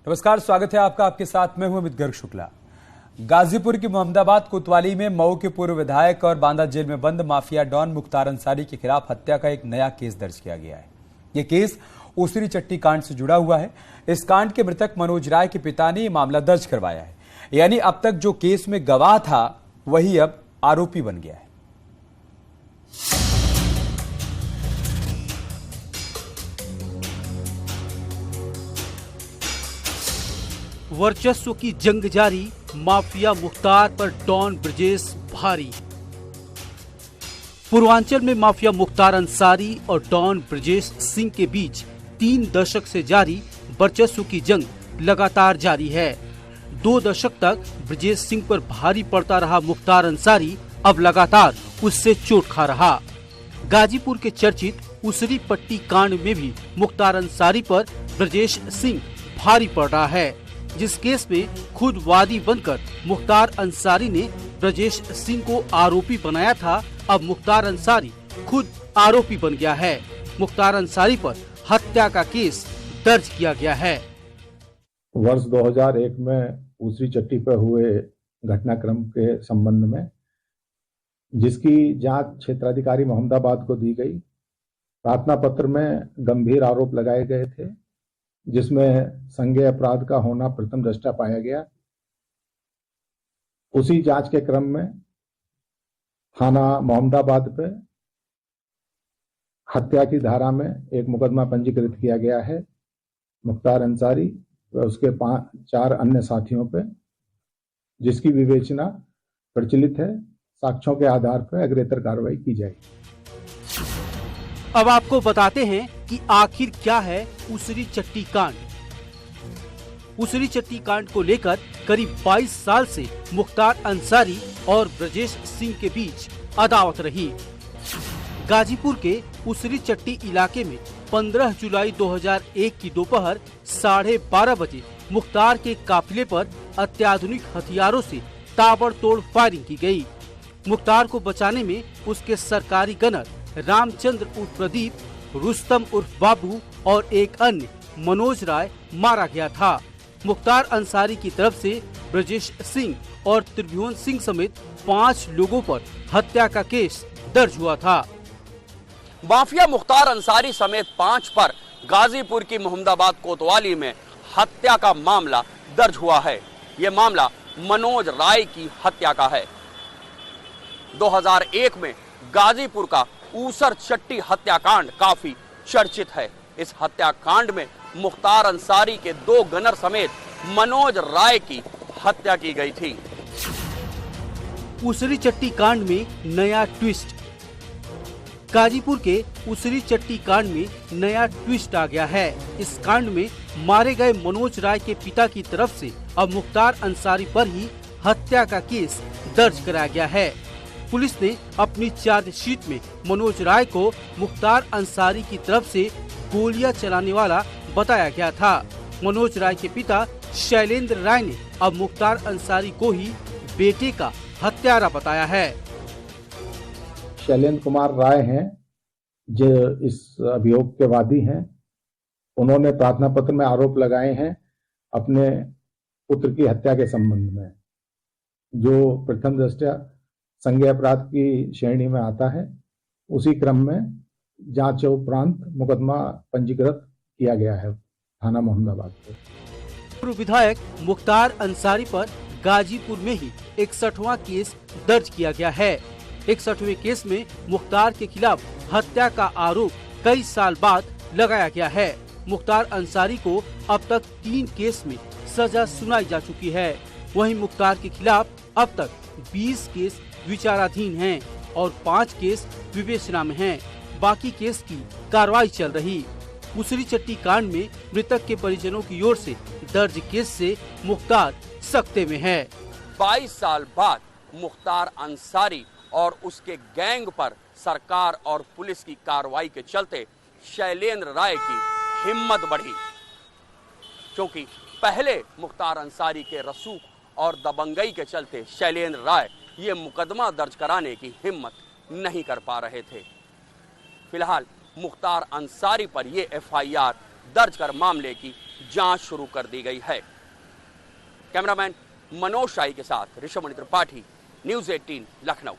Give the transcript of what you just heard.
नमस्कार, स्वागत है आपका। आपके साथ मैं हूं अमित गर्ग शुक्ला। गाजीपुर की मोहम्मदाबाद कोतवाली में मऊ के पूर्व विधायक और बांदा जेल में बंद माफिया डॉन मुख्तार अंसारी के खिलाफ हत्या का एक नया केस दर्ज किया गया है। यह केस ऊसरी चट्टी कांड से जुड़ा हुआ है। इस कांड के मृतक मनोज राय के पिता ने मामला दर्ज करवाया है। यानी अब तक जो केस में गवाह था वही अब आरोपी बन गया है। वर्चस्व की जंग जारी, माफिया मुख्तार पर डॉन ब्रजेश भारी। पूर्वांचल में माफिया मुख्तार अंसारी और डॉन ब्रजेश सिंह के बीच 3 दशक से जारी वर्चस्व की जंग लगातार जारी है। 2 दशक तक ब्रजेश सिंह पर भारी पड़ता रहा मुख्तार अंसारी अब लगातार उससे चोट खा रहा। गाजीपुर के चर्चित उसरी पट्टी कांड में भी मुख्तार अंसारी पर ब्रजेश सिंह भारी पड़ रहा है। जिस केस में खुद वादी बनकर मुख्तार अंसारी ने ब्रजेश सिंह को आरोपी बनाया था, अब मुख्तार अंसारी खुद आरोपी बन गया है। मुख्तार अंसारी पर हत्या का केस दर्ज किया गया है। वर्ष 2001 में ऊसरी चट्टी पर हुए घटनाक्रम के संबंध में जिसकी जांच क्षेत्राधिकारी मोहम्मदाबाद को दी गई, प्रार्थना पत्र में गंभीर आरोप लगाए गए थे जिसमें संज्ञेय अपराध का होना प्रथम दृष्टया पाया गया। उसी जांच के क्रम में थाना मोहम्मदाबाद पे हत्या की धारा में एक मुकदमा पंजीकृत किया गया है मुख्तार अंसारी व उसके 4 अन्य साथियों पे, जिसकी विवेचना प्रचलित है। साक्ष्यों के आधार पर अग्रेतर कार्रवाई की जाएगी। अब आपको बताते हैं कि आखिर क्या है उसरी चट्टी कांड। उसरी चट्टी कांड को लेकर करीब 22 साल से मुख्तार अंसारी और ब्रजेश सिंह के बीच अदावत रही। गाजीपुर के उसरी चट्टी इलाके में 15 जुलाई 2001 की दोपहर 12:30 बजे मुख्तार के काफिले पर अत्याधुनिक हथियारों से ताबड़तोड़ फायरिंग की गई। मुख्तार को बचाने में उसके सरकारी गनर रामचंद्र उर्फ प्रदीप, रुस्तम उर्फ बाबू और एक अन्य मनोज राय मारा गया था। मुख्तार अंसारी की तरफ से ब्रजेश सिंह और त्रिभुवन सिंह समेत 5 लोगों पर हत्या का केस दर्ज हुआ था। माफिया मुख्तार अंसारी समेत 5 पर गाजीपुर की मोहम्मदाबाद कोतवाली में हत्या का मामला दर्ज हुआ है। ये मामला मनोज राय की हत्या का है। 2001 में गाजीपुर का ऊसर चट्टी हत्याकांड काफी चर्चित है। इस हत्याकांड में मुख्तार अंसारी के 2 गनर समेत मनोज राय की हत्या की गई थी। उसरी चट्टी कांड में नया ट्विस्ट। गाजीपुर के उसरी चट्टी कांड में नया ट्विस्ट आ गया है। इस कांड में मारे गए मनोज राय के पिता की तरफ से अब मुख्तार अंसारी पर ही हत्या का केस दर्ज कराया गया है। पुलिस ने अपनी चार्जशीट में मनोज राय को मुख्तार अंसारी की तरफ से गोलियां चलाने वाला बताया गया था। मनोज राय के पिता शैलेंद्र राय ने अब मुख्तार अंसारी को ही बेटे का हत्यारा बताया है। शैलेंद्र कुमार राय हैं जो इस अभियोग के वादी हैं। उन्होंने प्रार्थना पत्र में आरोप लगाए हैं अपने पुत्र की हत्या के संबंध में, जो प्रथम दृष्टया संज्ञेय अपराध की श्रेणी में आता है। उसी क्रम में जांच उपरांत मुकदमा पंजीकृत किया गया है थाना मोहम्मदाबाद को। पूर्व विधायक मुख्तार अंसारी पर गाजीपुर में ही 61वां केस दर्ज किया गया है। 61वें केस में मुख्तार के खिलाफ हत्या का आरोप कई साल बाद लगाया गया है। मुख्तार अंसारी को अब तक 3 केस में सजा सुनाई जा चुकी है। वहीं मुख्तार के खिलाफ अब तक 20 केस विचाराधीन हैं और 5 केस विवेचना में हैं। बाकी केस की कार्रवाई चल रही। उसरी चट्टी कांड में मृतक के परिजनों की ओर से दर्ज केस से मुख्तार सख्ते में है। 22 साल बाद मुख्तार अंसारी और उसके गैंग पर सरकार और पुलिस की कार्रवाई के चलते शैलेंद्र राय की हिम्मत बढ़ी, क्योंकि पहले मुख्तार अंसारी के रसूख और दबंगई के चलते शैलेंद्र राय ये मुकदमा दर्ज कराने की हिम्मत नहीं कर पा रहे थे। फिलहाल मुख्तार अंसारी पर ये FIR दर्ज कर मामले की जांच शुरू कर दी गई है। कैमरामैन मनोज शाही के साथ ऋषभ मणि त्रिपाठी, न्यूज़ 18 लखनऊ।